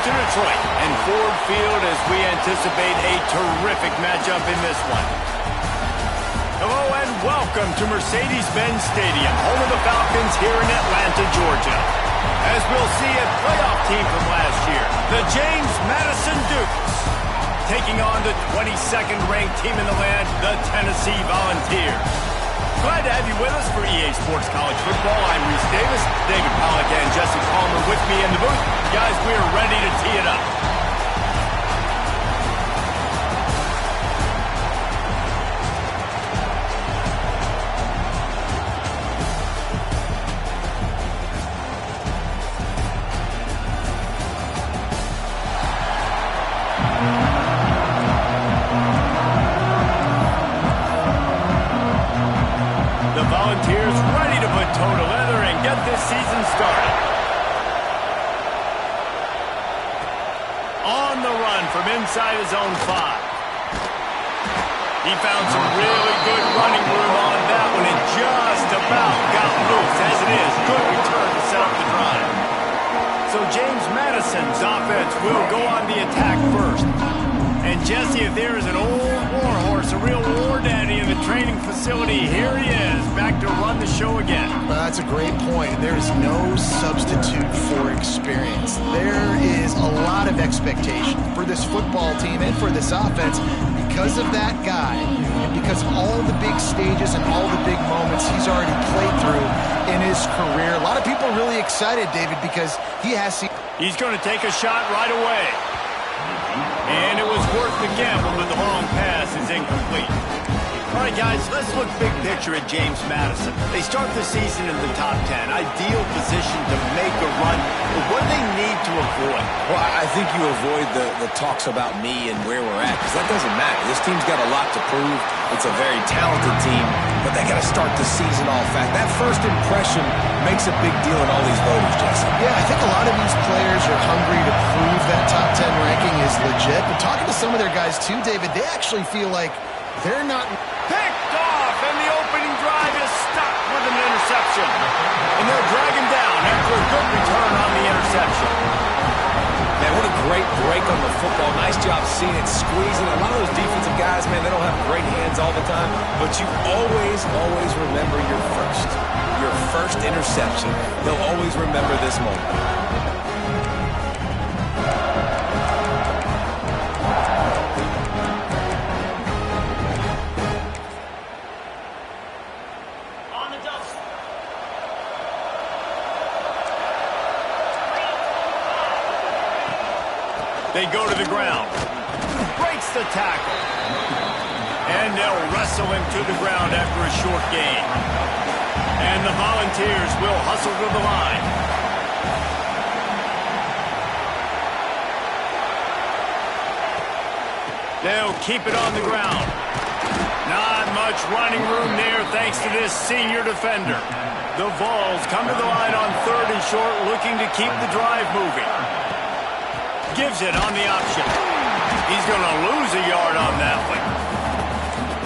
to Detroit and Ford Field as we anticipate a terrific matchup in this one. Hello and welcome to Mercedes-Benz Stadium, home of the Falcons here in Atlanta, Georgia. As we'll see a playoff team from last year, the James Madison Dukes, taking on the 22nd ranked team in the land, the Tennessee Volunteers. Glad to have you with us for EA Sports College Football. I'm Reese Davis, David Pollack and Jesse Palmer with me in the booth. Guys, we are ready to tee it up. Volunteers ready to put toe to leather and get this season started. On the run from inside his own 5. He found some really good running room on that one and just about got loose. As it is, good return to set up the drive. So James Madison's offense will go on the attack first. And Jesse, if there is an old war horse, a real war daddy in the training facility, here he is, back to run the show again. Well, that's a great point. There is no substitute for experience. There is a lot of expectation for this football team and for this offense because of that guy and because of all the big stages and all the big moments he's already played through in his career. A lot of people are really excited, David, because he has seen... He's going to take a shot right away. And it was worth the gamble, but the long pass is incomplete. All right, guys, let's look big picture at James Madison. They start the season in the top 10. Ideal position to make a run. But what do they need to avoid? Well, I think you avoid the talks about me and where we're at, because that doesn't matter. This team's got a lot to prove. It's a very talented team, but they got to start the season off fast. That first impression makes a big deal in all these voters, Jesse. Yeah, I think a lot of these players are hungry to prove that top 10 ranking is legit. But talking to some of their guys too, David, they actually feel like they're not... Picked off, and the opening drive is stopped with an interception. And they'll drag him down after a good return on the interception. Man, what a great break on the football. Nice job seeing it, squeezing. A lot of those defensive guys, man, they don't have great hands all the time, but you always remember your first interception. They'll always remember this moment. They go to the ground. Breaks the tackle. And they'll wrestle him to the ground after a short gain. And the Volunteers will hustle to the line. They'll keep it on the ground. Not much running room there thanks to this senior defender. The Vols come to the line on 3rd and short, looking to keep the drive moving. Gives it on the option. He's going to lose a yard on that one.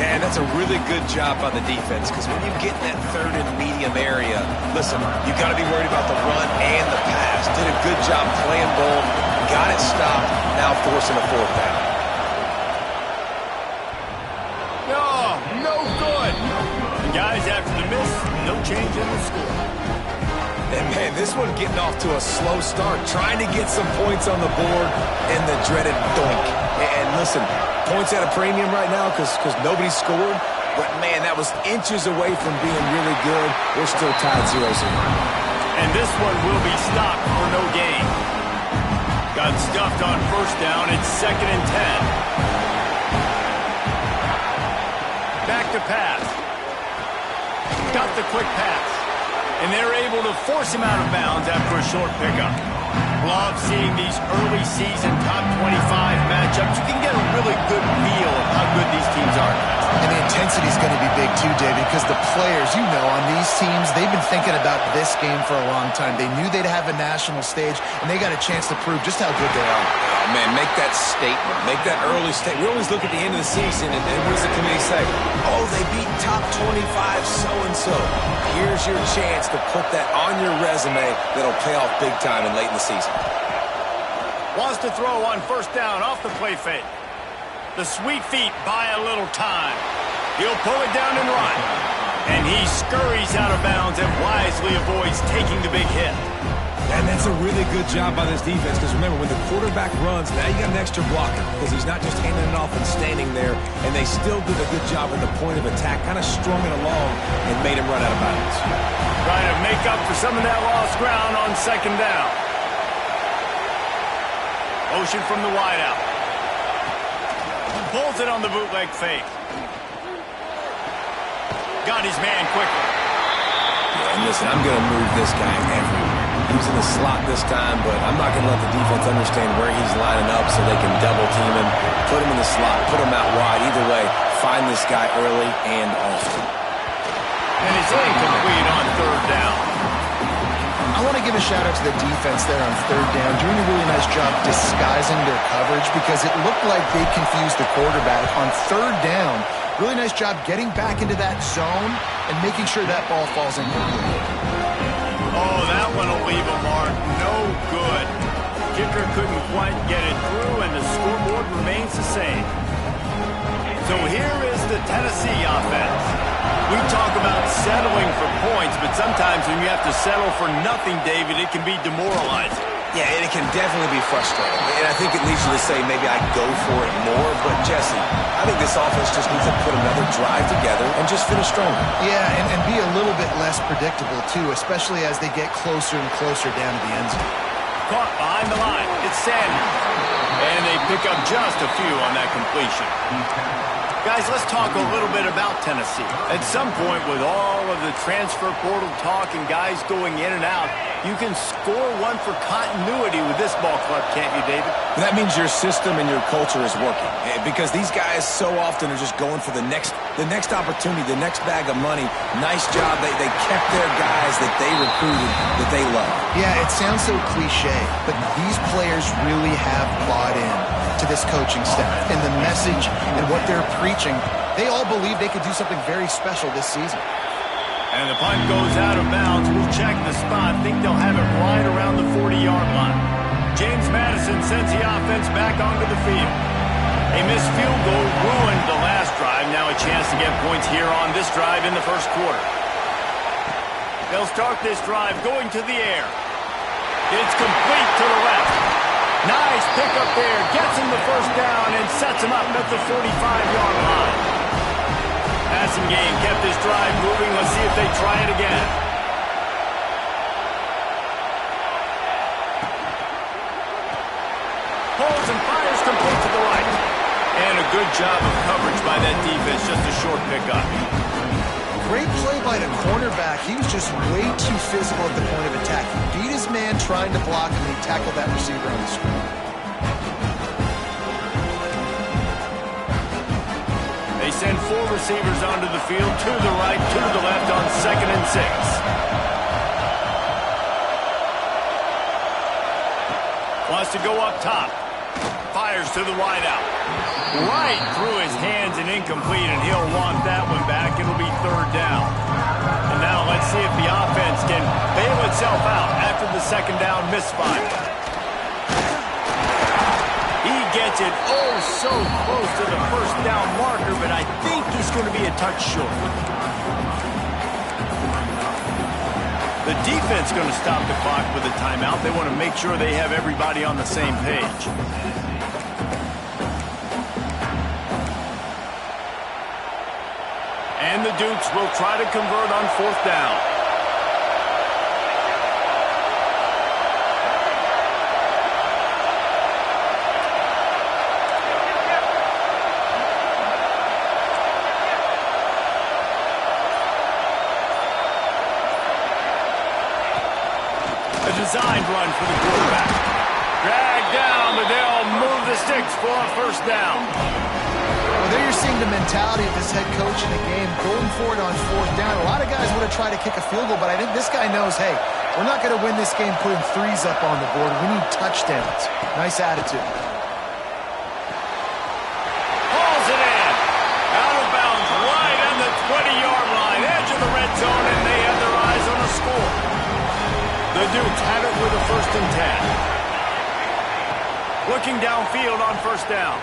And that's a really good job by the defense, because when you get in that 3rd and medium area, listen, you got to be worried about the run and the pass. Did a good job playing both, got it stopped, now forcing a 4th down. Oh, no good. And guys, after the miss, no change in the score. And man, this one getting off to a slow start, trying to get some points on the board, and the dreaded doink. And listen, points at a premium right now because nobody scored, but man, that was inches away from being really good. We're still tied 0-0. And this one will be stopped for no gain. Got stuffed on 1st down. It's 2nd and 10. Back to pass. Got the quick pass. And they're able to force him out of bounds after a short pickup. Love seeing these early season top 25 matchups. You can get a really good feel of how good these teams are. And the intensity is going to be big too, David, because the players, you know, on these teams, they've been thinking about this game for a long time. They knew they'd have a national stage, and they got a chance to prove just how good they are. Oh, man, make that statement. Make that early statement. We always look at the end of the season, and what does the committee say? Oh, they beat top 25 so-and-so. Here's your chance to put that on your resume that'll pay off big time and late in the season. Wants to throw on first down off the play fake. The sweet feet buy a little time. He'll pull it down and run. And he scurries out of bounds and wisely avoids taking the big hit. And that's a really good job by this defense, because remember, when the quarterback runs, now you got an extra blocker, because he's not just handing it off and standing there, and they still did a good job at the point of attack, kind of strung it along and made him run out of bounds. Trying to make up for some of that lost ground on second down. Motion from the wideout. Pulls it on the bootleg fake. Got his man quickly. Yeah, and listen, I'm going to move this guy everywhere. He's in the slot this time, but I'm not going to let the defense understand where he's lining up so they can double team him, put him in the slot, put him out wide. Either way, find this guy early and often. And it's incomplete on third down. I want to give a shout out to the defense there on third down, doing a really nice job disguising their coverage, because it looked like they confused the quarterback on third down. Really nice job getting back into that zone and making sure that ball falls incomplete. Oh, that one will leave a mark. No good. Kicker couldn't quite get it through, and the scoreboard remains the same. So here is the Tennessee offense. We talk about settling for points, but sometimes when you have to settle for nothing, David, it can be demoralizing. Yeah, and it can definitely be frustrating. And I think it leads you to say maybe I'd go for it more. But, Jesse, I think this offense just needs to put another drive together and just finish stronger. Yeah, and be a little bit less predictable, too, especially as they get closer and closer down to the end zone. Caught behind the line. It's Sanders. And they pick up just a few on that completion. Guys, let's talk a little bit about Tennessee. At some point, with all of the transfer portal talk and guys going in and out, you can score one for continuity with this ball club, can't you, David? That means your system and your culture is working, because these guys so often are just going for the next opportunity, the next bag of money. Nice job. They kept their guys that they recruited, that they love. Yeah, it sounds so cliche, but these players really have bought in to this coaching staff and the message and what they're preaching. They all believe they could do something very special this season. And the punt goes out of bounds. We'll check the spot. Think they'll have it right around the 40-yard line. James Madison sends the offense back onto the field. A missed field goal ruined the last drive. Now a chance to get points here on this drive in the first quarter. They'll start this drive going to the air. It's complete to the left. Nice pickup there. Gets him the first down and sets him up at the 45-yard line. Passing game kept this drive moving. Let's see if they try it again. Pulls and fires complete to the right. And a good job of coverage by that defense. Just a short pickup. Great play by the cornerback. He was just way too physical at the point of attack. He beat his man trying to block him, and he tackled that receiver on the screen. They send four receivers onto the field, to the right, to the left on 2nd and 6. Wants to go up top. Fires to the wideout. Right through his hands and incomplete, and he'll want that one back. It'll be 3rd down. And now let's see if the offense can bail itself out after the 2nd down misfire. He gets it oh so close to the 1st down marker, but I think he's going to be a touch short. The defense going to stop the clock with a timeout. They want to make sure they have everybody on the same page. And the Dukes will try to convert on 4th down. A designed run for the quarterback. Dragged down, but they'll move the sticks for a 1st down. Well, there you're seeing the mentality of this head coach in the game, going for it on 4th down. A lot of guys want to try to kick a field goal, but I think this guy knows, hey, we're not going to win this game putting 3s up on the board. We need touchdowns. Nice attitude. Hauls it in. Out of bounds, right on the 20-yard line, edge of the red zone, and they have their eyes on a score. The Dukes have it with a 1st and 10. Looking downfield on first down.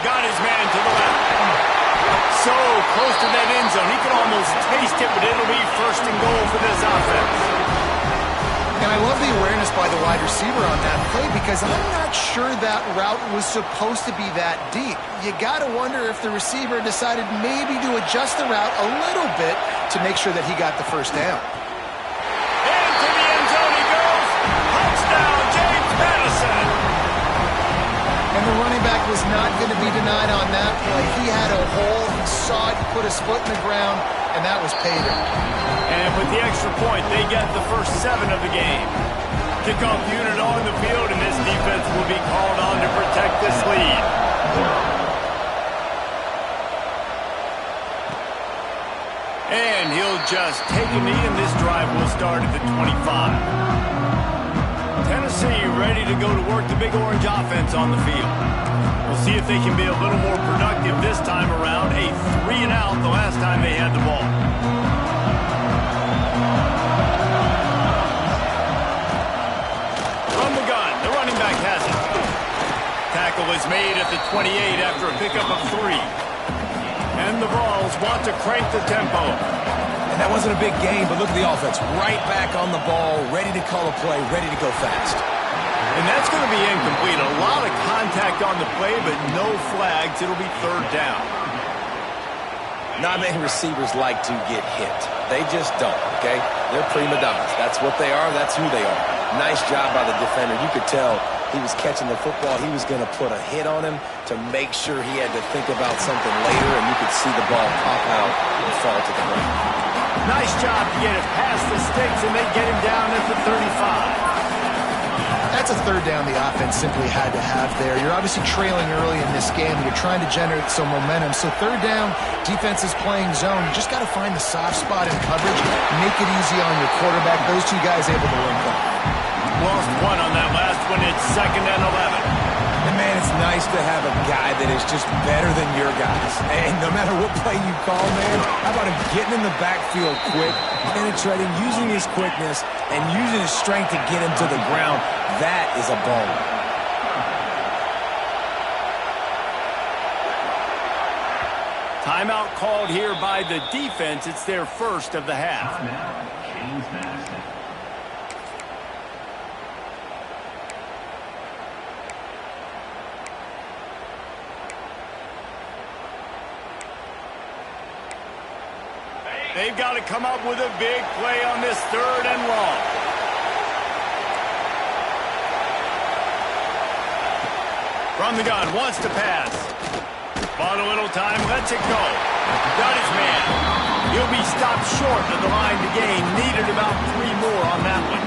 Got his man to the left. So close to that end zone. He can almost taste it, but it'll be first and goal for this offense. And I love the awareness by the wide receiver on that play because I'm not sure that route was supposed to be that deep. You got to wonder if the receiver decided maybe to adjust the route a little bit to make sure that he got the first down. Into the end zone he goes. Touchdown, James Madison. And the running back was not going to be denied on that play. He had a hole, he saw it, he put his foot in the ground, and that was pay dirt. And with the extra point, they get the first 7 of the game. Kickoff unit on the field, and this defense will be called on to protect this lead. And he'll just take a knee, and this drive will start at the 25. Tennessee ready to go to work the Big Orange offense on the field. We'll see if they can be a little more productive this time around. A 3-and-out the last time they had the ball. From the gun, the running back has it. Tackle is made at the 28 after a pickup of 3. And the Vols want to crank the tempo. And that wasn't a big gain, but look at the offense. Right back on the ball, ready to call a play, ready to go fast. And that's going to be incomplete. A lot of contact on the play, but no flags. It'll be 3rd down. Not many receivers like to get hit. They just don't, okay? They're prima donnas. That's what they are. That's who they are. Nice job by the defender. You could tell he was catching the football. He was going to put a hit on him to make sure he had to think about something later, and you could see the ball pop out and fall to the ground. Nice job to get it past the sticks, and they get him down at the 35. That's a 3rd down the offense simply had to have there. You're obviously trailing early in this game. You're trying to generate some momentum. So 3rd down, defense is playing zone. You just got to find the soft spot in coverage, make it easy on your quarterback. Those 2 guys able to link up. Lost 1 on that last one. It's 2nd and 11. And, man, it's nice to have a guy that is just better than your guys. And no matter what play you call, man, how about him getting in the backfield quick, penetrating, using his quickness, and using his strength to get him to the ground. That is a ball. Timeout called here by the defense. It's their first of the half. They've got to come up with a big play on this 3rd and long. From the gun, wants to pass. Bought a little time, lets it go. Got his man. He'll be stopped short of the line to gain. Needed about 3 more on that one.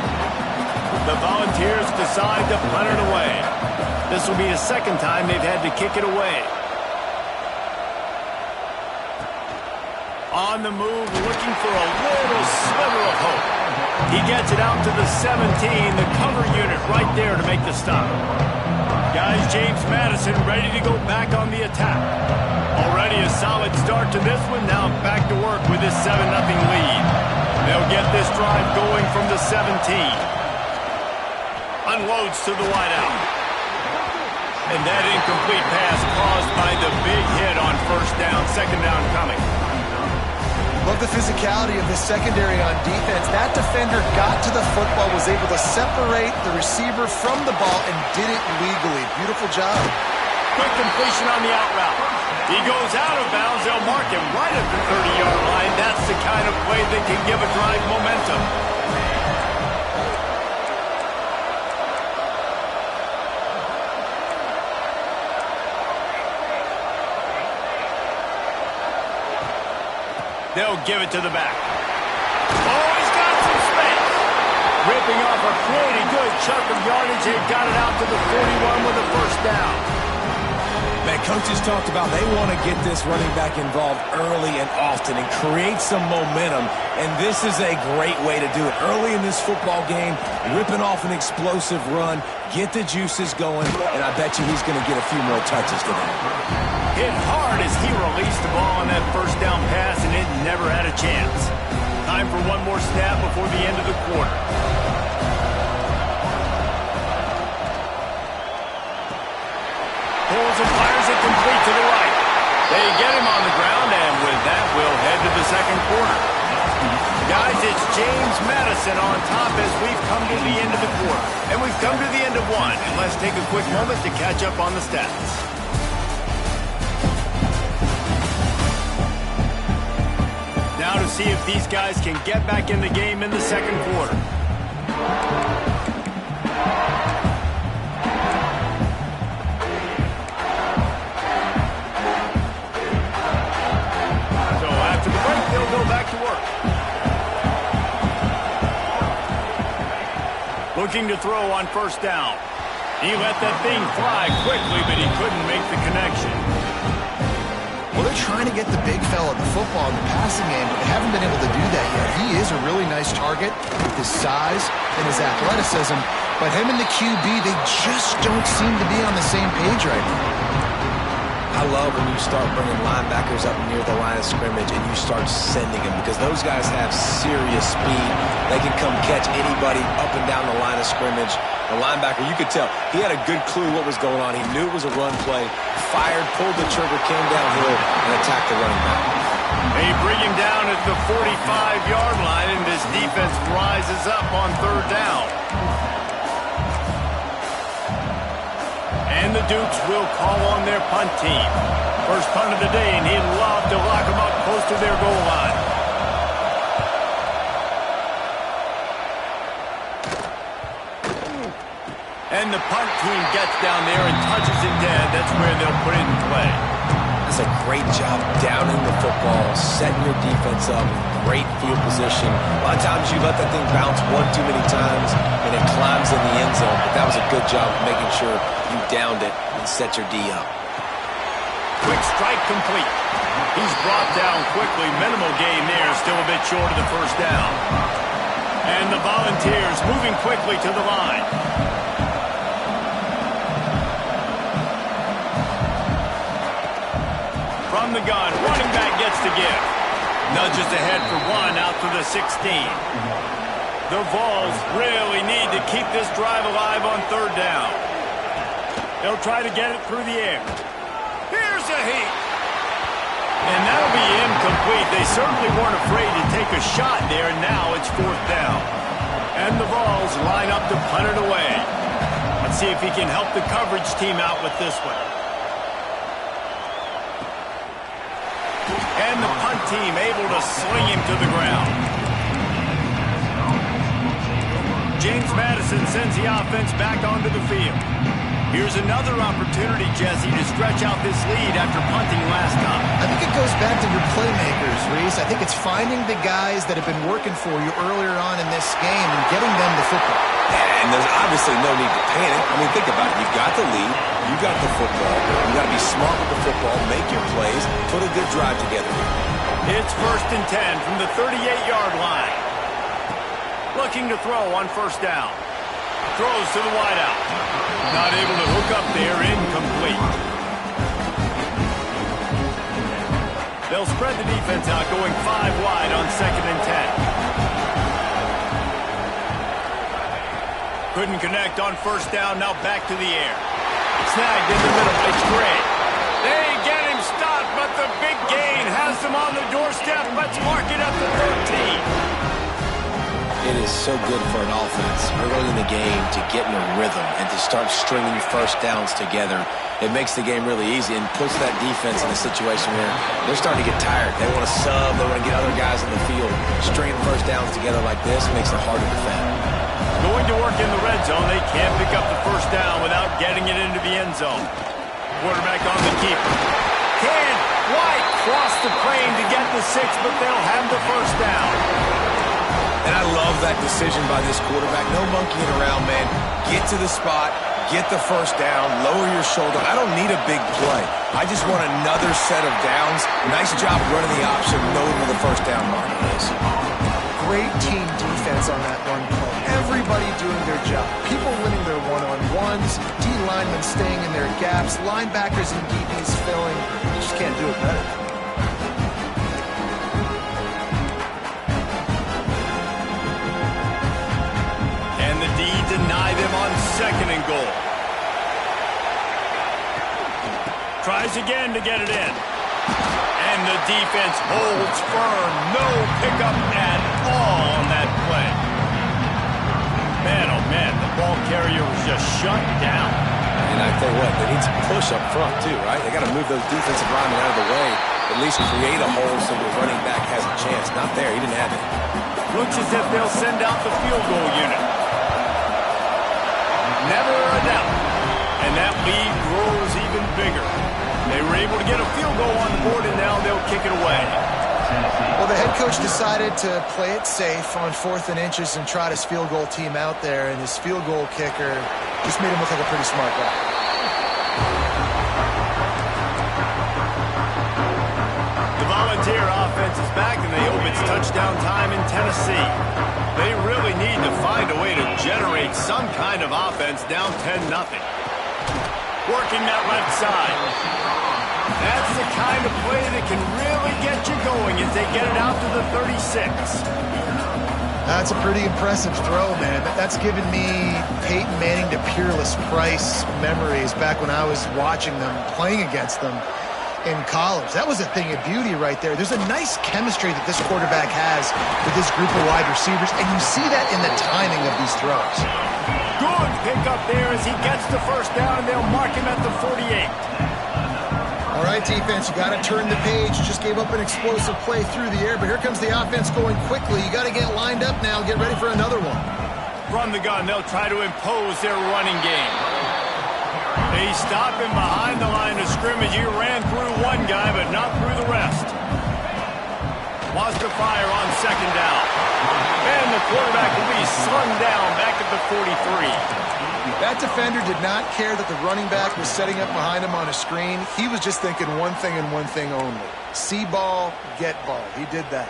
The Volunteers decide to punt it away. This will be the 2nd time they've had to kick it away. On the move, looking for a little sliver of hope. He gets it out to the 17, the cover unit right there to make the stop. Guys, James Madison ready to go back on the attack. Already a solid start to this one. Now back to work with this 7-0 lead. They'll get this drive going from the 17. Unloads to the wideout. And that incomplete pass caused by the big hit on first down. 2nd down coming. Love the physicality of the secondary on defense. That defender got to the football, was able to separate the receiver from the ball, and did it legally. Beautiful job. Quick completion on the out route. He goes out of bounds. They'll mark him right at the 30-yard line. That's the kind of play that can give a drive momentum. They'll give it to the back. Oh, he's got some space. Ripping off a pretty good chunk of yardage. They got it out to the 41 with a first down. Man, coaches talked about they want to get this running back involved early and often and create some momentum, and this is a great way to do it. Early in this football game, ripping off an explosive run, get the juices going, and I bet you he's going to get a few more touches today. Hit hard as he released the ball on that first down pass, and it never had a chance. Time for one more snap before the end of the quarter. quarter. Guys, it's James Madison on top as we've come to the end of the quarter. And we've come to the end of one. And let's take a quick moment to catch up on the stats. Now to see if these guys can get back in the game in the second quarter. So after the break, they'll go back to work. Looking to throw on first down. He let that thing fly quickly, but he couldn't make the connection. Well, they're trying to get the big fella the football in the passing game, but they haven't been able to do that yet. He is a really nice target with his size and his athleticism, but him and the QB, they just don't seem to be on the same page right now. I love when you start bringing linebackers up near the line of scrimmage and you start sending them because those guys have serious speed. They can come catch anybody up and down the line of scrimmage. The linebacker, you could tell, he had a good clue what was going on. He knew it was a run play, fired, pulled the trigger, came downhill, and attacked the running back. They bring him down at the 45-yard line, and this defense rises up on third down. And the Dukes will call on their punt team. First punt of the day, and he'd love to lock them up close to their goal line. And the punt team gets down there and touches it dead. That's where they'll put it in play. That's a great job downing the football, setting your defense up, great field position. A lot of times you let that thing bounce one too many times and it climbs in the end zone, but that was a good job of making sure you downed it and set your D up. Quick strike complete. He's brought down quickly. Minimal gain there, still a bit short of the first down. And the Volunteers moving quickly to the line. From the gun, running back gets the give. Nudges ahead for one out to the 16. The Vols really need to keep this drive alive on third down. They'll try to get it through the air. Here's a heat. And that'll be incomplete. They certainly weren't afraid to take a shot there, and now it's fourth down. And the Vols line up to punt it away. Let's see if he can help the coverage team out with this one. And the punt team able to sling him to the ground. James Madison sends the offense back onto the field. Here's another opportunity, Jesse, to stretch out this lead after punting last time. I think it goes back to your playmakers, Reese. I think it's finding the guys that have been working for you earlier on in this game and getting them the football. And there's obviously no need to panic. I mean, think about it. You've got the lead. You got the football. You got to be smart with the football, make your plays, put a good drive together. It's 1st and 10 from the 38-yard line. Looking to throw on first down. Throws to the wideout. Not able to hook up there, incomplete. They'll spread the defense out, going 5 wide on 2nd and 10. Couldn't connect on first down, now back to the air. Snagged in the middle, it's great. They get him stopped, but the big gain has them on the doorstep. Let's mark it at the 13. It is so good for an offense early in the game to get in a rhythm and to start stringing first downs together. It makes the game really easy and puts that defense in a situation where they're starting to get tired. They want to sub. They want to get other guys in the field. Stringing first downs together like this makes it hard to defend. Going to work in the red zone. They can't pick up the first down without getting it into the end zone. Quarterback on the keeper. Can White cross the plane to get the 6, but they'll have the first down. And I love that decision by this quarterback. No monkeying around, man. Get to the spot, get the first down, lower your shoulder. I don't need a big play. I just want another set of downs. Nice job running the option, knowing where the first down marker is. Great team defense on that run play. Everybody doing their job. People winning their one-on-ones, D linemen staying in their gaps, linebackers and DBs filling. You just can't do it better. Deny them on 2nd and goal. Tries again to get it in. And And the defense holds firm. No pickup at all on that play. Man, oh man, the ball carrier was just shut down. And I tell you what, they need some push up front too, right? They got to move those defensive linemen out of the way, at least create a hole so the running back has a chance. Not there, he didn't have it. Looks as if they'll send out the field goal unit. Never a doubt. And that lead grows even bigger. They were able to get a field goal on the board, and now they'll kick it away. Well, the head coach decided to play it safe on 4th and inches and trot his field goal team out there, and his field goal kicker just made him look like a pretty smart guy. The Volunteer offense is back, and they hope it's touchdown time in Tennessee. They really need to find a way to generate some kind of offense down 10-0. Working that left side. That's the kind of play that can really get you going as they get it out to the 36. That's a pretty impressive throw, man. That's given me Peyton Manning to Peerless Price memories back when I was watching them, playing against them in college. That was a thing of beauty right there. There's a nice chemistry that this quarterback has with this group of wide receivers, and you see that in the timing of these throws. Good pickup there as he gets the first down, and they'll mark him at the 48. All right, defense, you got to turn the page. You just gave up an explosive play through the air, but here comes the offense going quickly. You got to get lined up now, get ready for another one. From the gun, they'll try to impose their running game. They stop him behind the line of scrimmage. He ran through one guy, but not through the rest. Wants to fire on second down. And the quarterback will be slung down back at the 43. That defender did not care that the running back was setting up behind him on a screen. He was just thinking one thing and one thing only. See ball, get ball. He did that.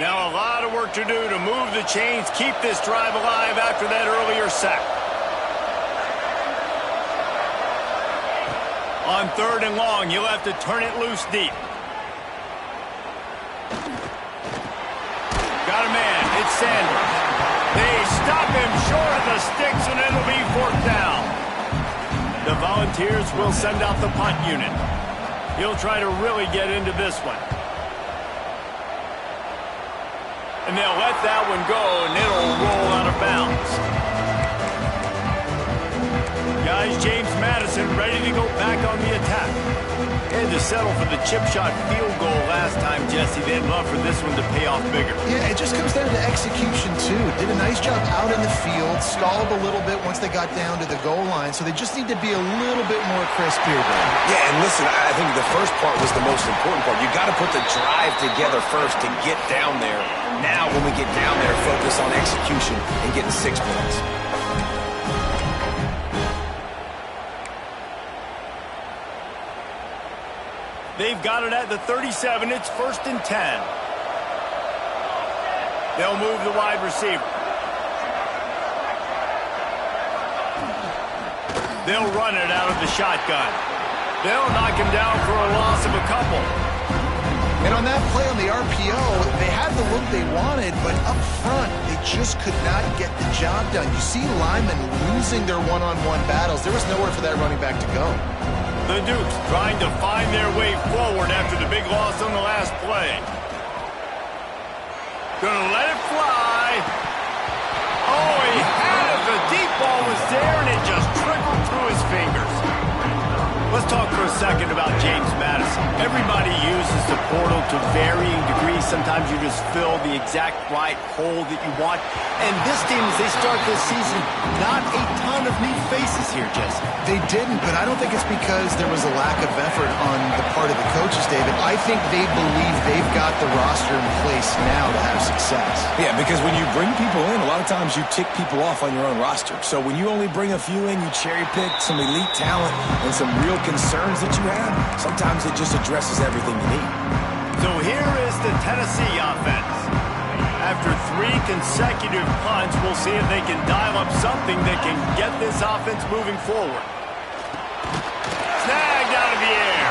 Now a lot of work to do to move the chains, keep this drive alive after that earlier sack. On 3rd and long, you'll have to turn it loose deep. Got a man. It's Sanders. They stop him short of the sticks, and it'll be 4th down. The Volunteers will send out the punt unit. He'll try to really get into this one. And they'll let that one go, and it'll roll out of bounds. Guys, James Madison ready to go back on the attack. Had to settle for the chip shot field goal last time, Jesse. They'd love for this one to pay off bigger. Yeah, it just comes down to execution, too. Did a nice job out in the field, stalled a little bit once they got down to the goal line, so they just need to be a little bit more crisp here, Greg. Yeah, and listen, I think the first part was the most important part. You got to put the drive together first to get down there. Now, when we get down there, focus on execution and getting 6 points. They've got it at the 37. It's 1st and 10. They'll move the wide receiver. They'll run it out of the shotgun. They'll knock him down for a loss of a couple. And on that play on the RPO, they had the look they wanted, but up front, they just could not get the job done. You see linemen losing their one-on-one battles. There was nowhere for that running back to go. The Dukes trying to find their way forward after the big loss on the last play. Gonna let it fly. Oh, he had it. The deep ball was there, and it just trickled through his fingers. Let's talk for a second about James Madison. Everybody uses the portal to varying degrees. Sometimes you just fill the exact right hole that you want. And this team, as they start this season, not a ton of new faces here, Jesse. They didn't, but I don't think it's because there was a lack of effort on the part of the coaches, David. I think they believe they've got the roster in place now to have success. Yeah, because when you bring people in, a lot of times you tick people off on your own roster. So when you only bring a few in, you cherry pick some elite talent and some real concerns that you have, sometimes it just addresses everything you need. So here is the Tennessee offense. After 3 consecutive punts, we'll see if they can dial up something that can get this offense moving forward. Snagged out of the air.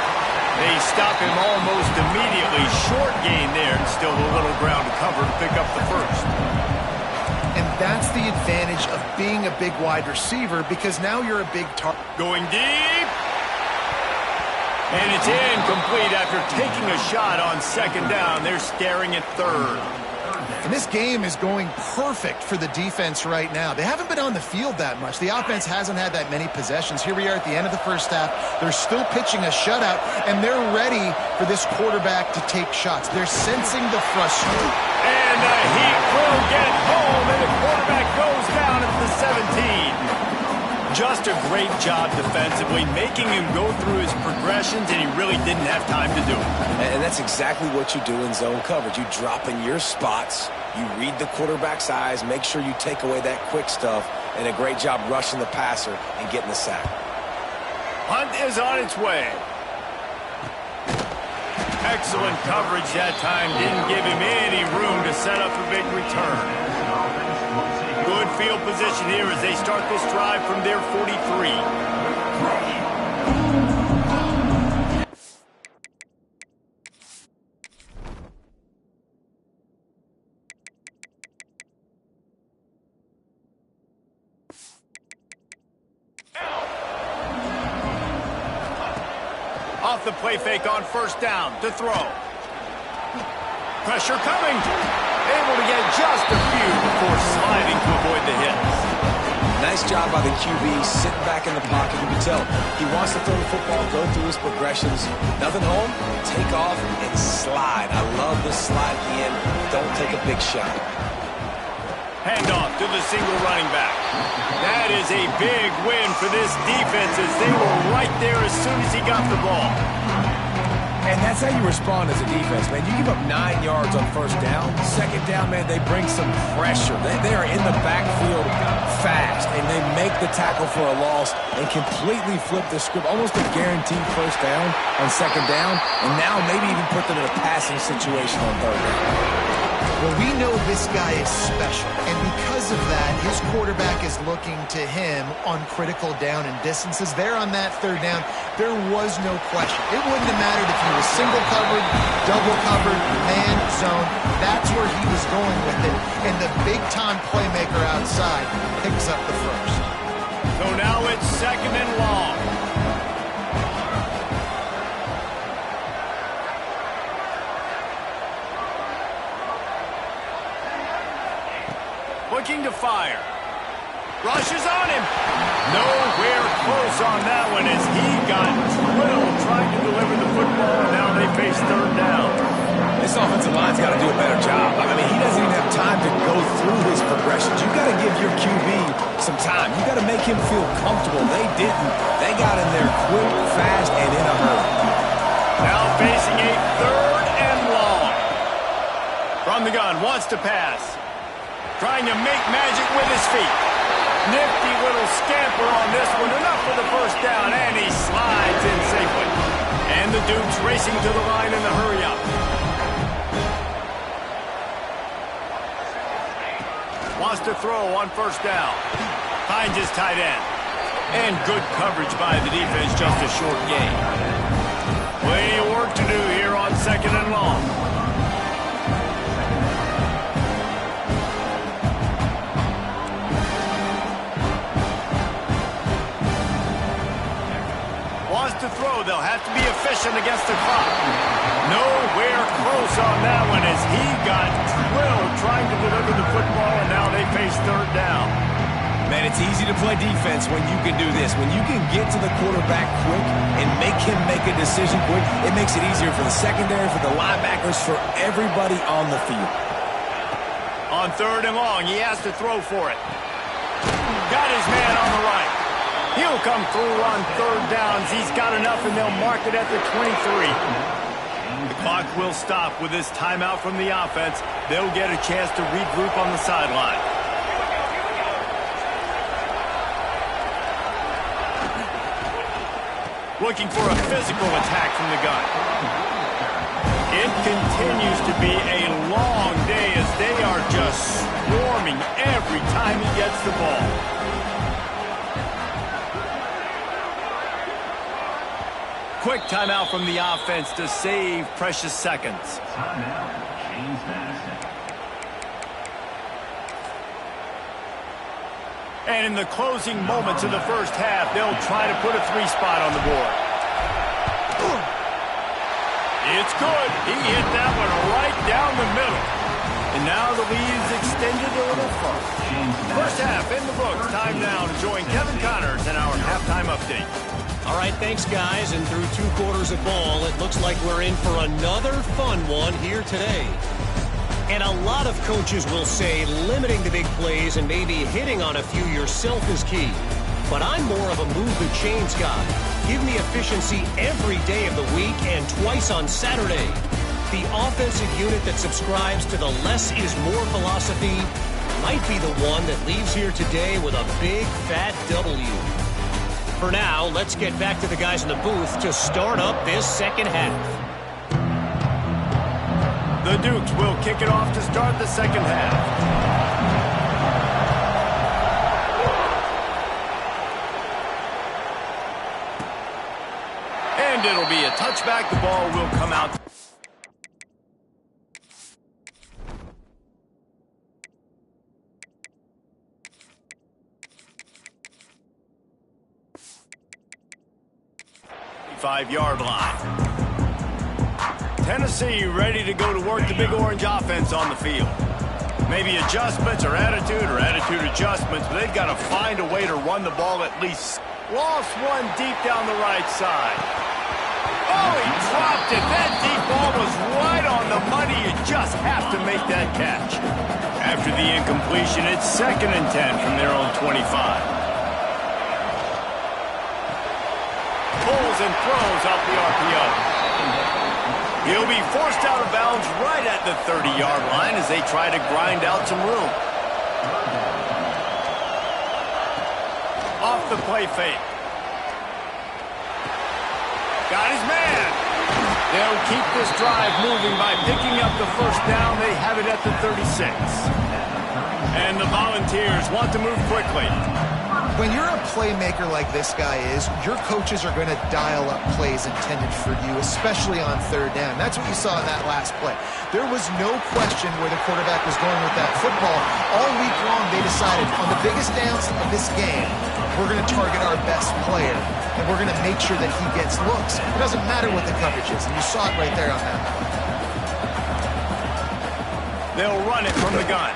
They stop him almost immediately. Short gain there, and still a little ground to cover to pick up the first. And that's the advantage of being a big wide receiver, because now you're a big target. Going deep. And it's incomplete after taking a shot on second down. They're staring at third. And this game is going perfect for the defense right now. They haven't been on the field that much. The offense hasn't had that many possessions. Here we are at the end of the first half. They're still pitching a shutout, and they're ready for this quarterback to take shots. They're sensing the frustration. And the Heat will get home, and the quarterback goes down at the 17. Just a great job defensively, making him go through his progressions, and he really didn't have time to do it. And that's exactly what you do in zone coverage. You drop in your spots, you read the quarterback's eyes, make sure you take away that quick stuff, and a great job rushing the passer and getting the sack. Hunt is on its way. Excellent coverage that time. Didn't give him any room to set up a big return. Good field position here as they start this drive from their 43. Off the play fake on first down to throw. Pressure coming. Able to get just a few before sliding to avoid the hits. Nice job by the QB, sitting back in the pocket. You can tell he wants to throw the football, go through his progressions. Nothing home, take off, and slide. I love the slide in. Don't take a big shot. Handoff to the single running back. That is a big win for this defense as they were right there as soon as he got the ball. And that's how you respond as a defense, man. You give up 9 yards on first down. Second down, man, they bring some pressure. They are in the backfield fast, and they make the tackle for a loss and completely flip the script. Almost a guaranteed first down on second down, and now maybe even put them in a passing situation on third down. Well, we know this guy is special, and because of that, his quarterback is looking to him on critical down and distances. There on that third down, there was no question. It wouldn't have mattered if he was single covered, double covered, man, zone. That's where he was going with it, and the big-time playmaker outside picks up the first. So now it's second and long. Looking to fire. Rushes on him. Nowhere close on that one as he got drilled trying to deliver the football, and now they face third down. This offensive line's got to do a better job. I mean, he doesn't even have time to go through his progressions. You got to give your QB some time. You got to make him feel comfortable. They didn't. They got in there quick, fast, and in a hurry. Now facing a third and long. From the gun, wants to pass. Trying to make magic with his feet. Nifty little scamper on this one. Enough for the first down, and he slides in safely. And the dude's racing to the line in the hurry-up. Wants to throw on first down. Finds his tight end. And good coverage by the defense, just a short gain. Plenty of work to do here on second and long. To throw, they'll have to be efficient against the clock. Nowhere close on that one as he got drilled trying to deliver the football, and now they face third down. Man, it's easy to play defense when you can do this. When you can get to the quarterback quick and make him make a decision quick, it makes it easier for the secondary, for the linebackers, for everybody on the field. On third and long, he has to throw for it. Got his man on the right. He'll come through on third downs. He's got enough, and they'll mark it at the 23. The clock will stop with this timeout from the offense. They'll get a chance to regroup on the sideline. Looking for a physical attack from the gun. It continues to be a long day as they are just swarming every time he gets the ball. Quick timeout from the offense to save precious seconds. And in the closing moments of the first half, they'll try to put a 3 spot on the board. It's good. He hit that one right down the middle. And now the lead's extended a little further. First half in the books. Time now to join Kevin Connors in our halftime update. All right, thanks, guys. And through 2 quarters of ball, it looks like we're in for another fun one here today. And a lot of coaches will say limiting the big plays and maybe hitting on a few yourself is key. But I'm more of a move the chains guy. Give me efficiency every day of the week and twice on Saturday. The offensive unit that subscribes to the less is more philosophy might be the one that leaves here today with a big fat W. For now, let's get back to the guys in the booth to start up this second half. The Dukes will kick it off to start the second half. And it'll be a touchback. The ball will come out. Five-yard line. Tennessee ready to go to work the Big Orange offense on the field. Maybe adjustments or attitude adjustments, but they've got to find a way to run the ball at least. Lost one deep down the right side. Oh, he dropped it. That deep ball was right on the money. You just have to make that catch. After the incompletion, it's 2nd and 10 from their own 25. Pulls and throws out the RPO. He'll be forced out of bounds right at the 30-yard line as they try to grind out some room. Off the play fake. Got his man. They'll keep this drive moving by picking up the first down. They have it at the 36. And the Volunteers want to move quickly. When you're a playmaker like this guy is, your coaches are going to dial up plays intended for you, especially on 3rd down. That's what you saw in that last play. There was no question where the quarterback was going with that football. All week long, they decided on the biggest downs of this game, we're going to target our best player, and we're going to make sure that he gets looks. It doesn't matter what the coverage is, and you saw it right there on that. They'll run it from the gun.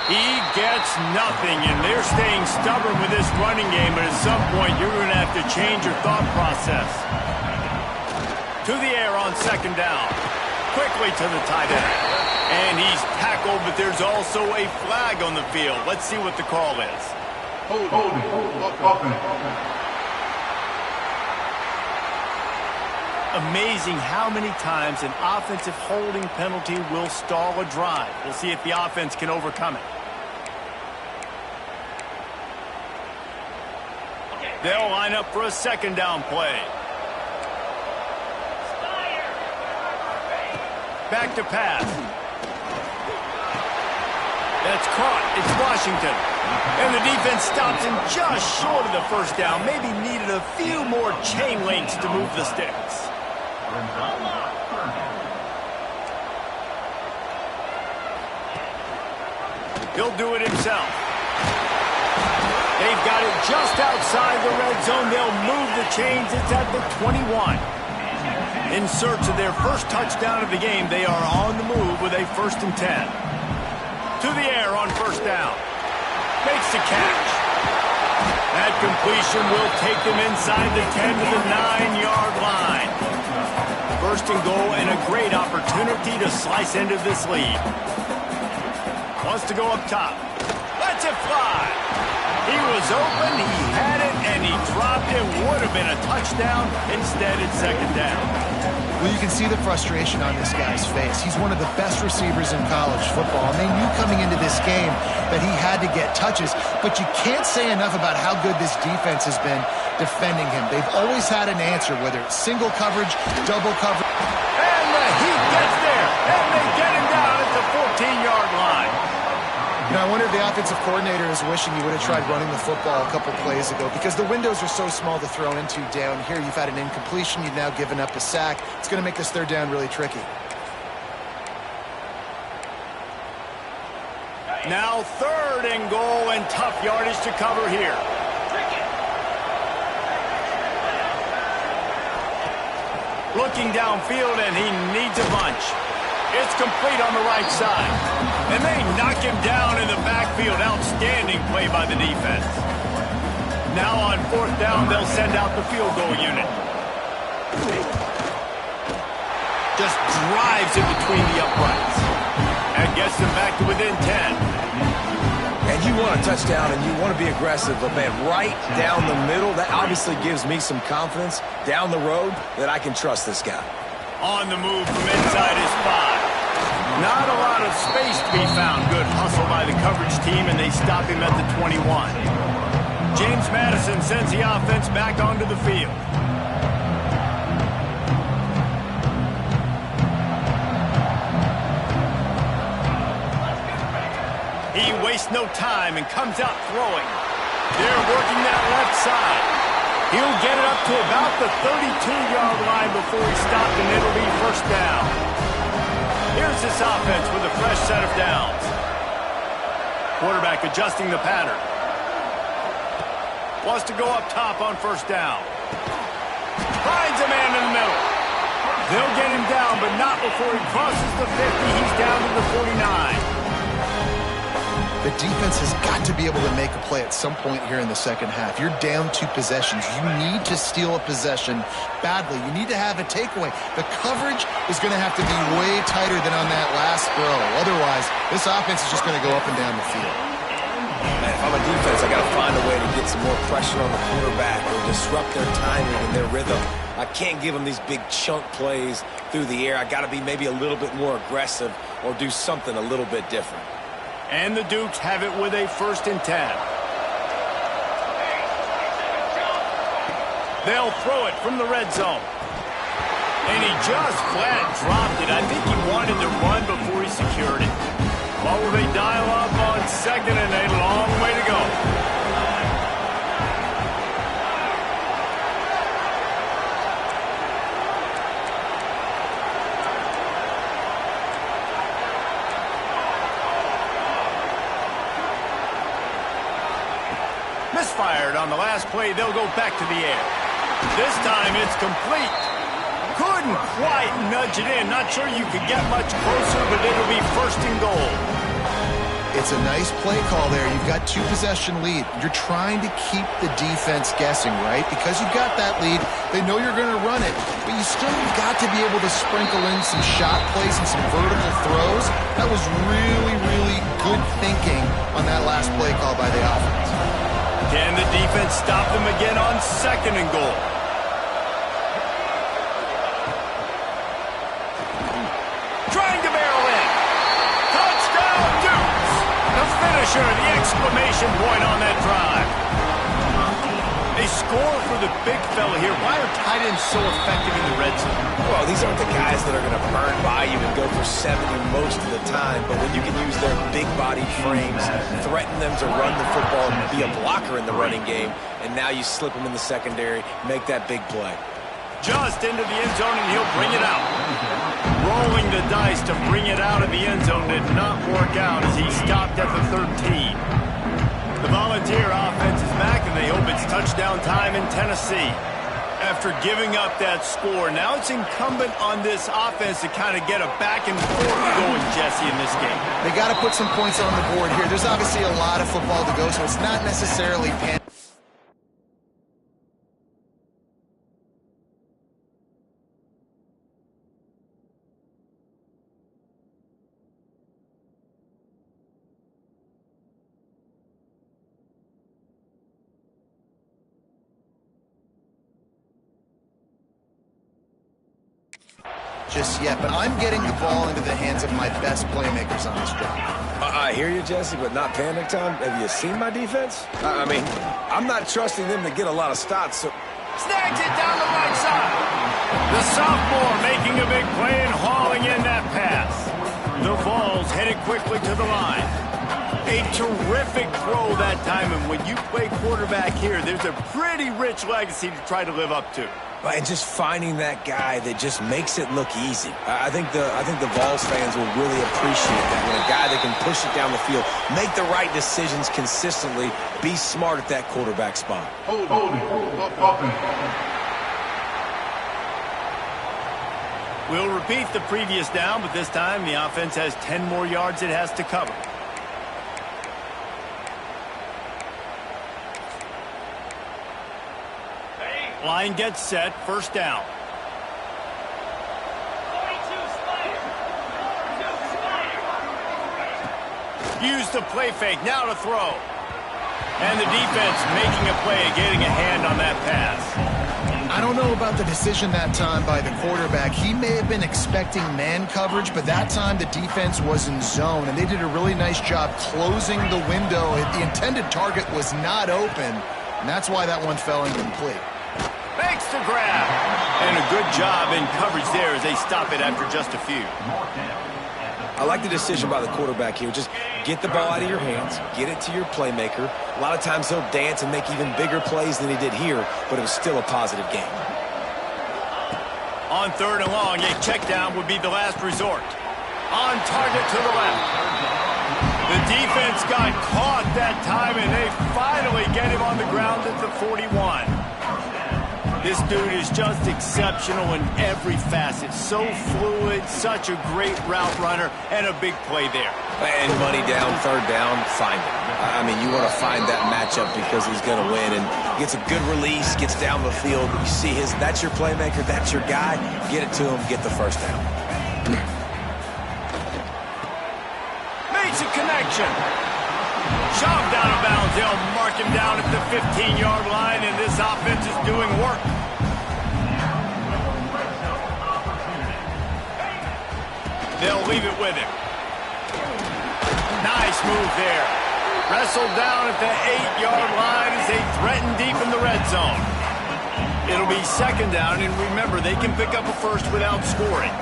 He gets nothing, and they're staying stubborn with this running game, but at some point you're going to have to change your thought process. To the air on 2nd down. Quickly to the tight end. And he's tackled, but there's also a flag on the field. Let's see what the call is. Amazing how many times an offensive holding penalty will stall a drive. We'll see if the offense can overcome it. They'll line up for a 2nd down play. Back to pass. That's caught. It's Washington. And the defense stops him just short of the first down. Maybe needed a few more chain links to move the sticks. He'll do it himself. They've got it just outside the red zone. They'll move the chains. It's at the 21. In search of their first touchdown of the game, they are on the move with a 1st and 10. To the air on 1st down. Makes the catch. That completion will take them inside the 10 to the 9-yard line. 1st and goal and a great opportunity to slice into this lead. Wants to go up top. Lets it fly. He was open, he had it, and he dropped it. Would have been a touchdown. Instead, it's 2nd down. Well, you can see the frustration on this guy's face. He's one of the best receivers in college football, and they knew coming into this game that he had to get touches, but you can't say enough about how good this defense has been defending him. They've always had an answer, whether it's single coverage, double coverage. And the Heat gets there, and they get him down at the 14-yard line. You know, I wonder if the offensive coordinator is wishing he would have tried running the football a couple plays ago because the windows are so small to throw into down here. You've had an incompletion. You've now given up a sack. It's going to make this 3rd down really tricky. Now 3rd and goal and tough yardage to cover here. Looking downfield, and he needs a bunch. It's complete on the right side. And they knock him down in the backfield. Outstanding play by the defense. Now on 4th down, they'll send out the field goal unit. Just drives in between the uprights. And gets them back to within 10. And you want a touchdown and you want to be aggressive, but man, right down the middle, that obviously gives me some confidence down the road that I can trust this guy. On the move from inside his 5. Not a lot of space to be found. Good hustle by the coverage team, and they stop him at the 21. James Madison sends the offense back onto the field. He wastes no time and comes out throwing. They're working that left side. He'll get it up to about the 32-yard line before he's stopped, and it'll be 1st down. Here's this offense with a fresh set of downs. Quarterback adjusting the pattern. Wants to go up top on 1st down. Finds a man in the middle. They'll get him down, but not before he crosses the 50. He's down to the 49. The defense has got to be able to make a play at some point here in the second half. You're down 2 possessions. You need to steal a possession badly. You need to have a takeaway. The coverage is going to have to be way tighter than on that last throw. Otherwise, this offense is just going to go up and down the field. Man, if I'm a defense, I got to find a way to get some more pressure on the quarterback or disrupt their timing and their rhythm. I can't give them these big chunk plays through the air. I got to be maybe a little bit more aggressive or do something a little bit different. And the Dukes have it with a 1st and 10. They'll throw it from the red zone. And he just flat dropped it. I think he wanted to run before he secured it. What will they dial up on 2nd and a long way to go? Misfired on the last play. They'll go back to the air. This time it's complete. Couldn't quite nudge it in. Not sure you could get much closer, but it'll be 1st and goal. It's a nice play call there. You've got 2 possession lead. You're trying to keep the defense guessing, right? Because you've got that lead, they know you're going to run it, but you still got to be able to sprinkle in some shot plays and some vertical throws. That was really, really good thinking on that last play call by the offense. Can the defense stop them again on 2nd and goal? Trying to barrel in. Touchdown, Dukes! The finisher, the exclamation point on that drive. They score for the big fella here. Why are tight ends so effective in the red zone? Well, these aren't the guys that are going to burn by you and go for 70 most of the time, but when you can use their big-bodied frames, threaten them to run the football and be a blocker in the running game, and now you slip them in the secondary, make that big play. Just into the end zone, and he'll bring it out. Rolling the dice to bring it out of the end zone did not work out as he stopped at the 13. The Volunteer offense is back, and they hope it's touchdown time in Tennessee. After giving up that score, now it's incumbent on this offense to kind of get a back and forth going, Jesse, in this game. They got to put some points on the board here. There's obviously a lot of football to go, so it's not necessarily just yet, but I'm getting the ball into the hands of my best playmakers on this drive. I hear you, Jesse, but not panic time. Have you seen my defense? I mean, I'm not trusting them to get a lot of stops, so... Snags it down the right side. The sophomore making a big play and hauling in that pass. The Vols headed quickly to the line. A terrific throw that time, and when you play quarterback here, there's a pretty rich legacy to try to live up to. And just finding that guy that just makes it look easy. I think the Vols fans will really appreciate that. When a guy that can push it down the field, make the right decisions consistently, be smart at that quarterback spot. Hold it. We'll repeat the previous down, but this time the offense has 10 more yards it has to cover. Line gets set, first down. Use the play fake, now to throw. And the defense making a play, getting a hand on that pass. I don't know about the decision that time by the quarterback. He may have been expecting man coverage, but that time the defense was in zone, and they did a really nice job closing the window. The intended target was not open, and that's why that one fell incomplete. Makes the grab. And a good job in coverage there as they stop it after just a few. I like the decision by the quarterback here. Just get the ball out of your hands, get it to your playmaker. A lot of times he'll dance and make even bigger plays than he did here, but it was still a positive game. On third and long, a check down would be the last resort. On target to the left. The defense got caught that time, and they finally get him on the ground at the 41. This dude is just exceptional in every facet. So fluid, such a great route runner, and a big play there. And money down, third down, find him. I mean, you want to find that matchup because he's going to win. And gets a good release, gets down the field. You see that's your playmaker, that's your guy. Get it to him, get the first down. Makes a connection. Shoved out of bounds. They'll mark him down at the 15-yard line, and this offense is doing work. They'll leave it with him. Nice move there. Wrestled down at the 8-yard line as they threaten deep in the red zone. It'll be second down, and remember, they can pick up a first without scoring.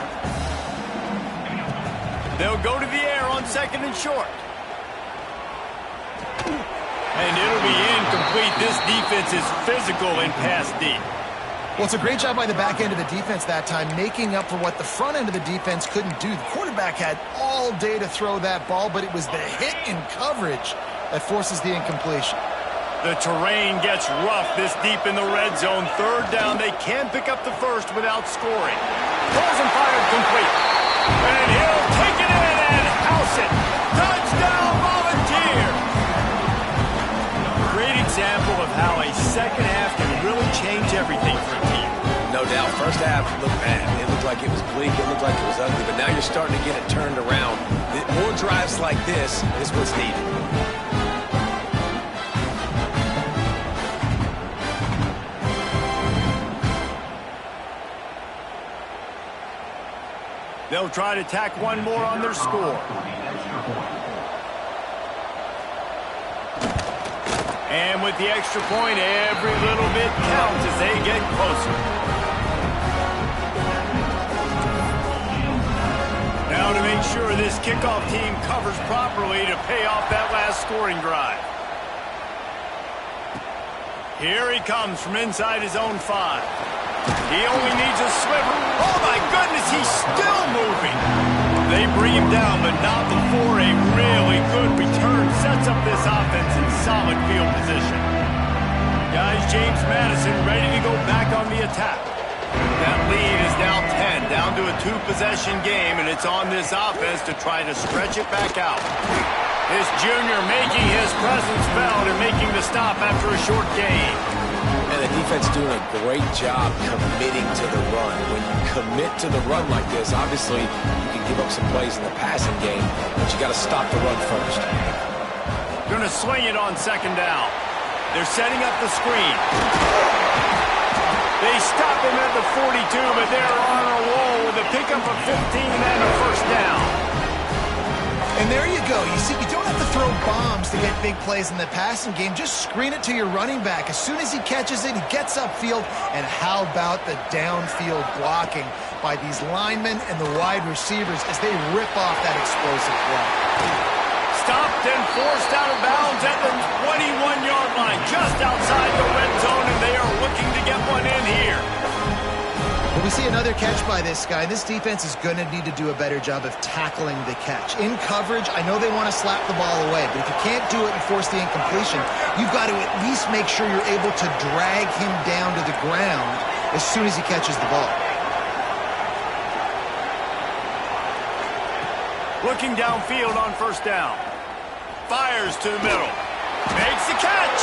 They'll go to the air on second and short. And it'll be incomplete. This defense is physical and pass deep. Well, it's a great job by the back end of the defense that time, making up for what the front end of the defense couldn't do. The quarterback had all day to throw that ball, but it was the hit in coverage that forces the incompletion. The terrain gets rough this deep in the red zone. Third down, they can pick up the first without scoring. Throws and fired complete. And he'll take it in and house it. Touchdown, Volunteers! Great example of how a second half can really change everything for a team. No doubt. First half looked bad. It looked like it was bleak. It looked like it was ugly. But now you're starting to get it turned around. More drives like this is what's needed. They'll try to tack one more on their score. And with the extra point, every little bit counts as they get closer. Now to make sure this kickoff team covers properly to pay off that last scoring drive. Here he comes from inside his own 5. He only needs a sliver. Oh, my goodness, he's still moving. They bring him down, but not before a really good return sets up this offense in solid field position. Guys, James Madison ready to go back on the attack. That lead is now 10, down to a 2-possession game, and it's on this offense to try to stretch it back out. This junior making his presence felt and making the stop after a short gain. And the defense doing a great job committing to the run. When you commit to the run like this, obviously you can give up some plays in the passing game, but you got to stop the run first. Going to swing it on second down. They're setting up the screen. They stop him at the 42, but they're on a roll with a pickup of 15 and a first down. And there you go. You see, you don't have to throw bombs to get big plays in the passing game. Just screen it to your running back. As soon as he catches it, he gets upfield. And how about the downfield blocking by these linemen and the wide receivers as they rip off that explosive play. Stopped and forced out of bounds at the 21-yard line, just outside the red zone, and they are looking to get one in here. Well, we see another catch by this guy. This defense is going to need to do a better job of tackling the catch. In coverage, I know they want to slap the ball away, but if you can't do it and force the incompletion, you've got to at least make sure you're able to drag him down to the ground as soon as he catches the ball. Looking downfield on first down. Fires to the middle. Makes the catch.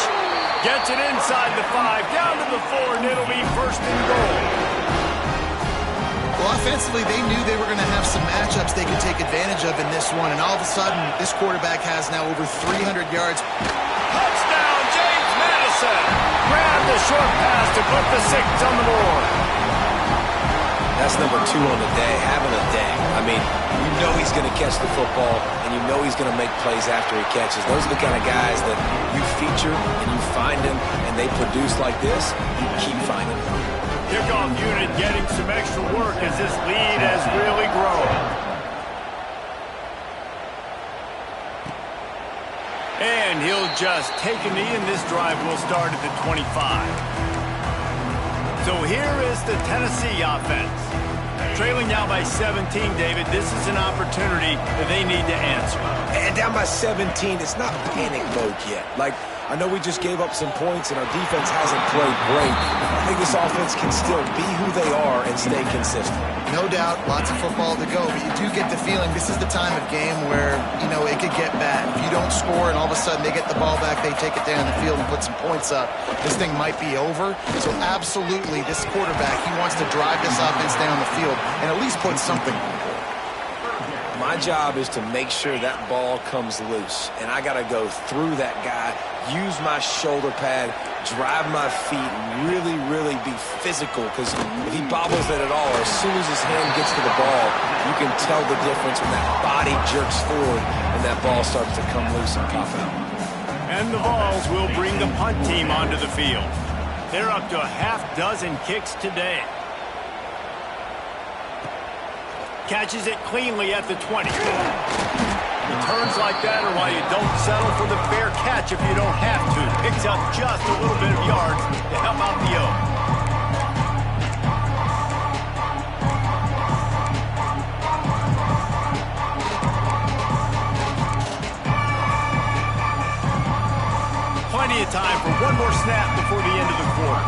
Gets it inside the 5, down to the 4, and it'll be first and goal. Well, offensively, they knew they were going to have some matchups they could take advantage of in this one, and all of a sudden, this quarterback has now over 300 yards. Touchdown, James Madison. Grab the short pass to put the 6 on the board. That's number 2 on the day, having a day. I mean, you know he's going to catch the football, and you know he's going to make plays after he catches. Those are the kind of guys that you feature and you find them, and they produce like this, you keep finding them. Kickoff unit getting some extra work as this lead has really grown. And he'll just take a knee, and this drive will start at the 25. So here is the Tennessee offense. Trailing now by 17, David. This is an opportunity that they need to answer. And down by 17, it's not panic mode yet. Like, I know we just gave up some points and our defense hasn't played great. I think this offense can still be who they are and stay consistent. No doubt, lots of football to go, but you do get the feeling this is the time of game where, you know, it could get bad. If you don't score and all of a sudden they get the ball back, they take it down the field and put some points up, this thing might be over. So absolutely, this quarterback, he wants to drive this offense down the field and at least put something on the board. My job is to make sure that ball comes loose, and I got to go through that guy, use my shoulder pad, drive my feet, and really, really be physical, because if he bobbles it at all, or as soon as his hand gets to the ball, you can tell the difference when that body jerks forward and that ball starts to come loose and pop out. And the Vols will bring the punt team onto the field. They're up to a half-dozen kicks today. Catches it cleanly at the 20. Returns like that are why you don't settle for the fair catch if you don't have to. Picks up just a little bit of yards to help out the O. Plenty of time for one more snap before the end of the quarter.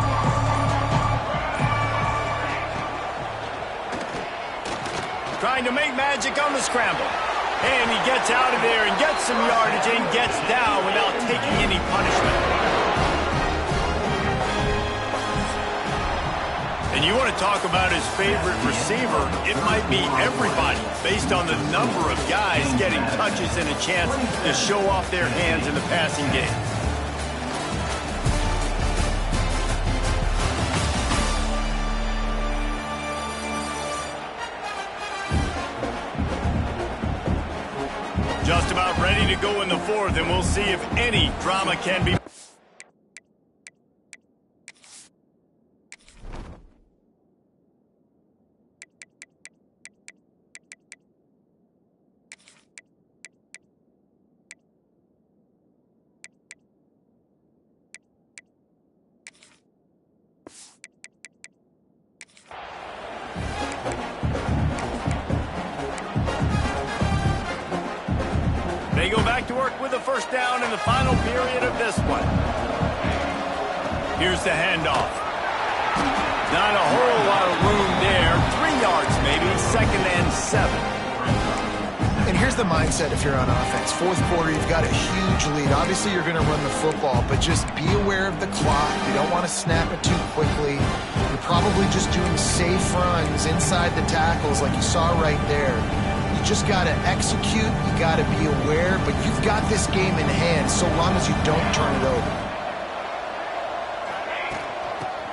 Trying to make magic on the scramble. And he gets out of there and gets some yardage and gets down without taking any punishment. And you want to talk about his favorite receiver, it might be everybody based on the number of guys getting touches and a chance to show off their hands in the passing game. Just about ready to go in the 4th, and we'll see if any drama can be. They go back to work with a first down in the final period of this one. Here's the handoff. Not a whole lot of room there. 3 yards maybe, 2nd and 7. And here's the mindset if you're on offense. 4th quarter, you've got a huge lead. Obviously, you're going to run the football, but just be aware of the clock. You don't want to snap it too quickly. You're probably just doing safe runs inside the tackles like you saw right there. You just got to execute, you got to be aware, but you've got this game in hand so long as you don't turn it over.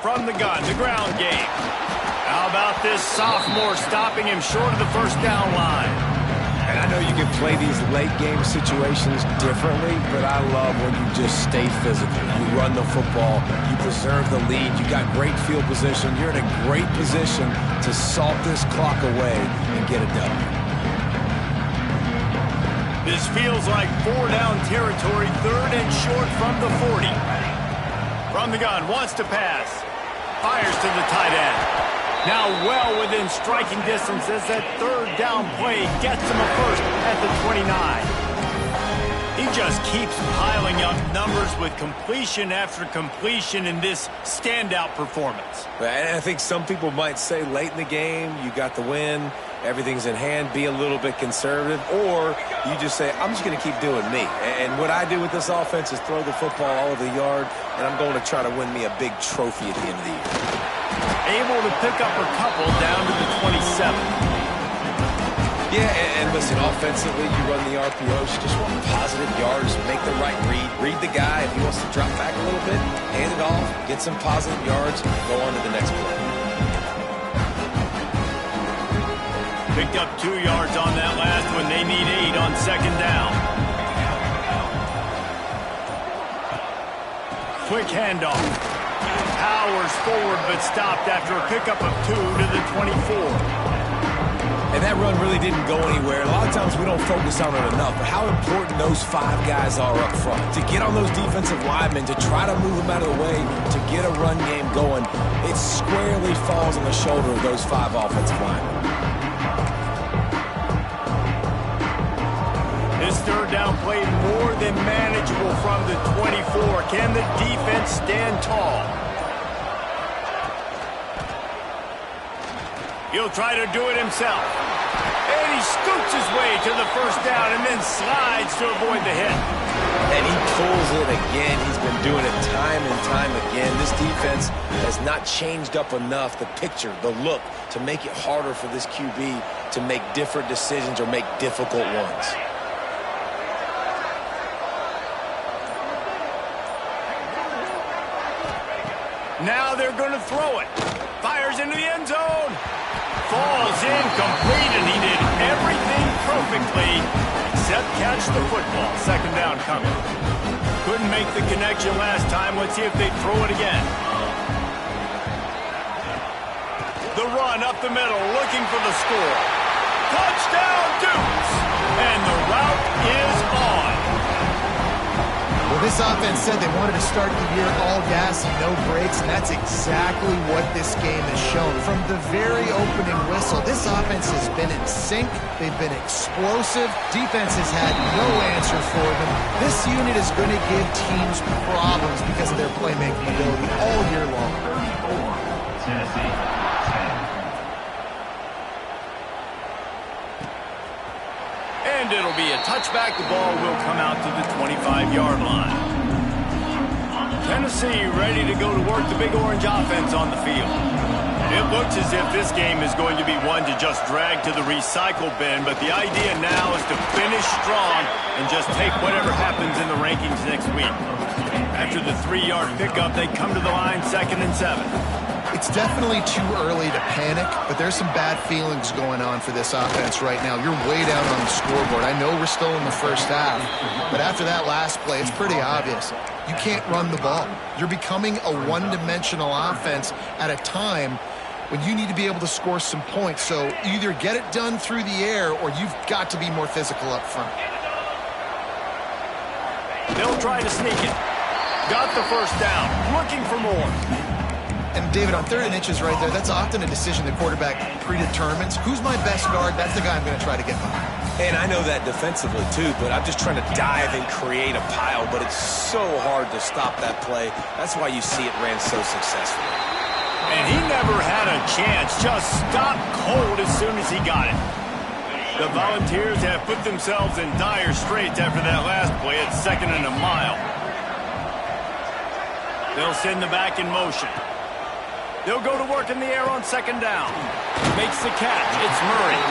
From the gun, the ground game. How about this sophomore stopping him short of the first down line? And I know you can play these late game situations differently, but I love when you just stay physical. You run the football, you preserve the lead, you got great field position, you're in a great position to salt this clock away and get it done. This feels like 4-down territory, 3rd and short from the 40. From the gun, wants to pass. Fires to the tight end. Now well within striking distance as that 3rd down play gets him a first at the 29. He just keeps piling up numbers with completion after completion in this standout performance. And I think some people might say late in the game, you got the win, everything's in hand, be a little bit conservative, or you just say, I'm just going to keep doing me. And what I do with this offense is throw the football all over the yard, and I'm going to try to win me a big trophy at the end of the year. Able to pick up a couple down to the 27. Yeah, and listen, offensively, you run the RPOs, you just want positive yards, make the right read. Read the guy. If he wants to drop back a little bit, hand it off, get some positive yards, go on to the next play. Picked up 2 yards on that last one. They need 8 on second down. Quick handoff. Powers forward, but stopped after a pickup of 2 to the 24. And that run really didn't go anywhere. A lot of times we don't focus on it enough, but how important those 5 guys are up front. To get on those defensive linemen, to try to move them out of the way, to get a run game going, it squarely falls on the shoulder of those 5 offensive linemen. This third down played more than manageable from the 24. Can the defense stand tall? He'll try to do it himself. And he scoots his way to the first down and then slides to avoid the hit. And he pulls it again. He's been doing it time and time again. This defense has not changed up enough, the picture, the look, to make it harder for this QB to make different decisions or make difficult ones. Now they're going to throw it. Fires into the end zone. Falls incomplete, and he did everything perfectly except catch the football. Second down coming. Couldn't make the connection last time. Let's see if they throw it again. The run up the middle, looking for the score. Touchdown, Dukes! And the route is on. Well, this offense said they wanted to start the year all gas and no brakes, and that's exactly what this game has shown. From the very opening whistle, this offense has been in sync. They've been explosive. Defense has had no answer for them. This unit is going to give teams problems because of their playmaking ability all year long. Tennessee. And it'll be a touchback. The ball will come out to the 25-yard line. Tennessee ready to go to work the Big Orange offense on the field. It looks as if this game is going to be one to just drag to the recycle bin, but the idea now is to finish strong and just take whatever happens in the rankings next week. After the 3-yard pickup, they come to the line 2nd and 7. It's definitely too early to panic, but there's some bad feelings going on for this offense right now. You're way down on the scoreboard. I know we're still in the first half, but after that last play, it's pretty obvious. You can't run the ball. You're becoming a one-dimensional offense at a time when you need to be able to score some points. So either get it done through the air or you've got to be more physical up front. They'll try to sneak it. Got the first down. Looking for more. And, David, on 3rd and inches right there, that's often a decision the quarterback predetermines. Who's my best guard? That's the guy I'm going to try to get behind. And I know that defensively, too, but I'm just trying to dive and create a pile, but it's so hard to stop that play. That's why you see it ran so successfully. And he never had a chance. Just stopped cold as soon as he got it. The Volunteers have put themselves in dire straits after that last play at 2nd and a mile. They'll send the back in motion. They'll go to work in the air on 2nd down. Makes the catch. It's Murray.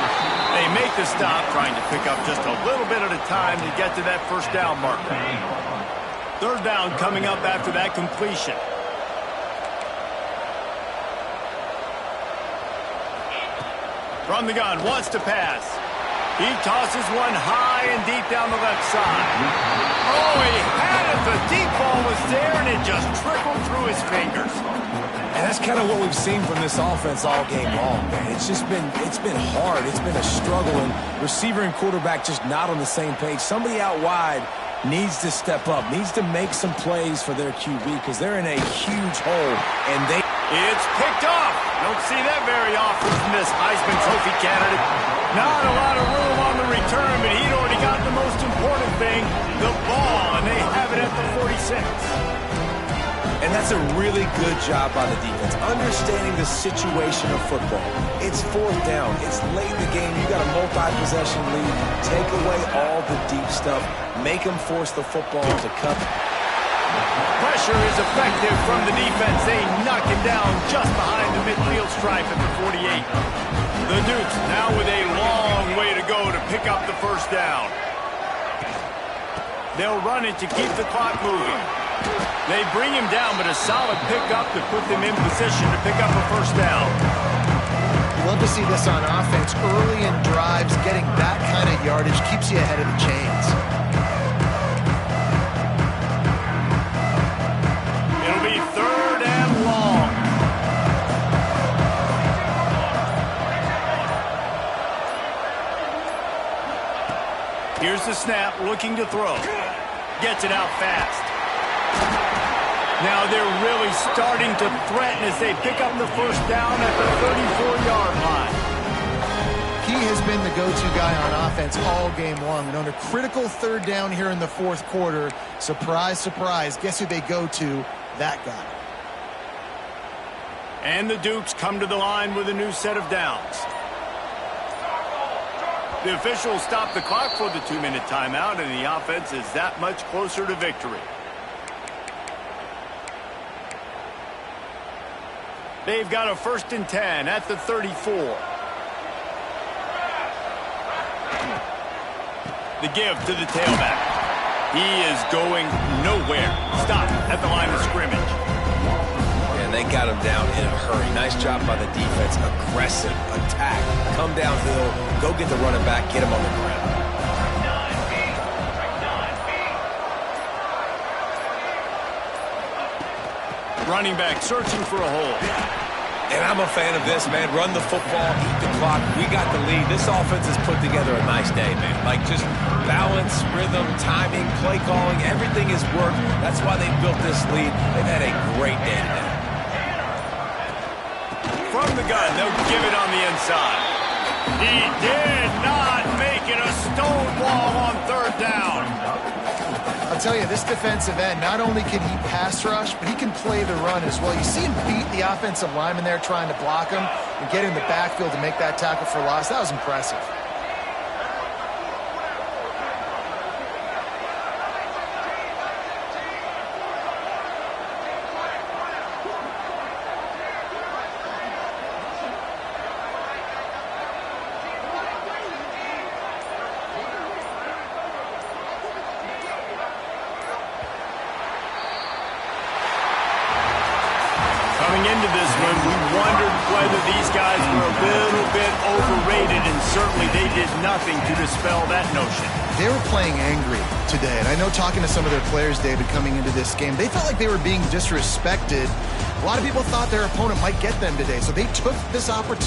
They make the stop, trying to pick up just a little bit at a time to get to that first down marker. 3rd down coming up after that completion. From the gun, wants to pass. He tosses one high and deep down the left side. Oh, he had it. The deep ball was there, and it just trickled through his fingers. And that's kind of what we've seen from this offense all game long, man. It's been hard. It's been a struggle, and receiver and quarterback just not on the same page. Somebody out wide needs to step up, needs to make some plays for their QB because they're in a huge hole, and they... It's picked off. Don't see that very often from this Heisman Trophy candidate. Not a lot of room on the return, but he'd already got the most important thing, the ball, and they have it at the 46. And that's a really good job by the defense, understanding the situation of football. It's fourth down. It's late in the game. You got a multi-possession lead. Take away all the deep stuff. Make them force the football to cut. Pressure is effective from the defense. They knock him down just behind the midfield stripe at the 48. The Dukes now with a long way to go to pick up the first down. They'll run it to keep the clock moving. They bring him down, but a solid pickup to put them in position to pick up a first down. You love to see this on offense. Early in drives, getting that kind of yardage keeps you ahead of the chains. It'll be 3rd and long. Here's the snap, looking to throw. Gets it out fast. Now they're really starting to threaten as they pick up the first down at the 34-yard line. He has been the go-to guy on offense all game long. And on a critical 3rd down here in the 4th quarter, surprise, surprise, guess who they go to? That guy. And the Dukes come to the line with a new set of downs. The officials stop the clock for the 2-minute timeout, and the offense is that much closer to victory. They've got a 1st and 10 at the 34. The give to the tailback. He is going nowhere. Stop at the line of scrimmage. And they got him down in a hurry. Nice job by the defense. Aggressive attack. Come downhill. Go get the running back. Get him on the ground. Running back searching for a hole. And I'm a fan of this, man. Run the football, eat the clock. We got the lead. This offense has put together a nice day, man. Like just balance, rhythm, timing, play calling, everything has worked. That's why they built this lead. They've had a great day today. From the gun, they'll give it on the inside. He did not make it a stonewall on 3rd down. I'll tell you, this defensive end, not only can he pass rush, but he can play the run as well. You see him beat the offensive lineman there trying to block him and get in the backfield to make that tackle for loss. That was impressive. Coming into this one, we wondered whether these guys were a little bit overrated, and certainly they did nothing to dispel that notion. They were playing angry today, and I know talking to some of their players, David, coming into this game, they felt like they were being disrespected. A lot of people thought their opponent might get them today, so they took this opportunity.